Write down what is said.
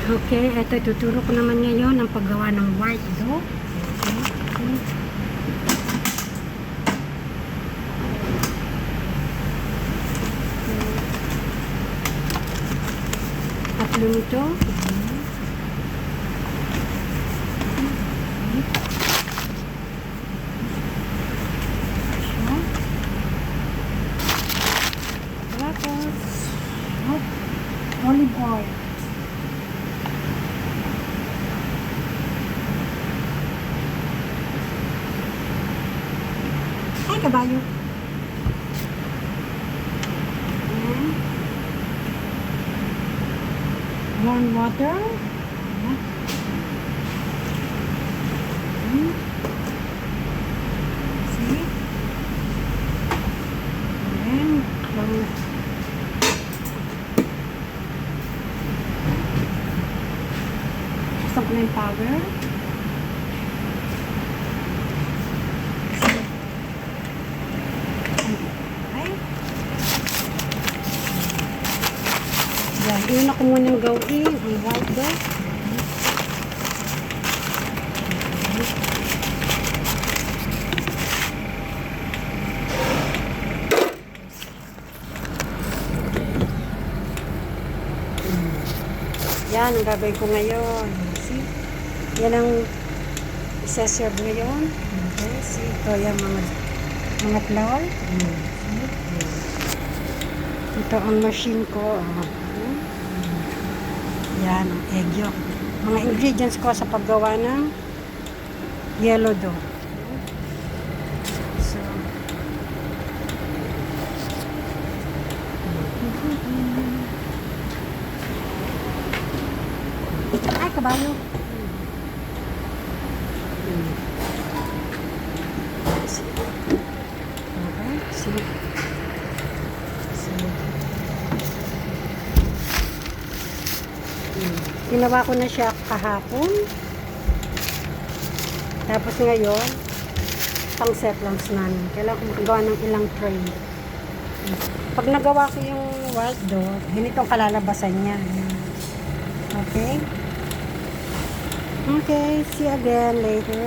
Okay, ito ituturo ko naman ngayon ang paggawa ng white dough. Okay. Tatlo nito. Tapos, olive oil. Ay, kabayo. Ayan. Warm water. Ayan. See? Ayan. Gusto ko na yung powder. Yan, yun ako munang gawin ang white dough. Yan ang gagawin ko ngayon. See? Yan ang isa-serve ngayon. Okay, see? Ito yung mga flour. Ito ang machine ko. Yan, ang egg yolk. Mga ingredients ko sa paggawa ng yellow dough. So, ay, kabayo. Okay, see. Ginawa ko na siya kahapon. Tapos ngayon, pang set lunch namin. Kailangan ko magawa ng ilang tray. Pag nagawa ko yung white dough, ganitong kalalabasan niya. Okay? Okay, see you again later.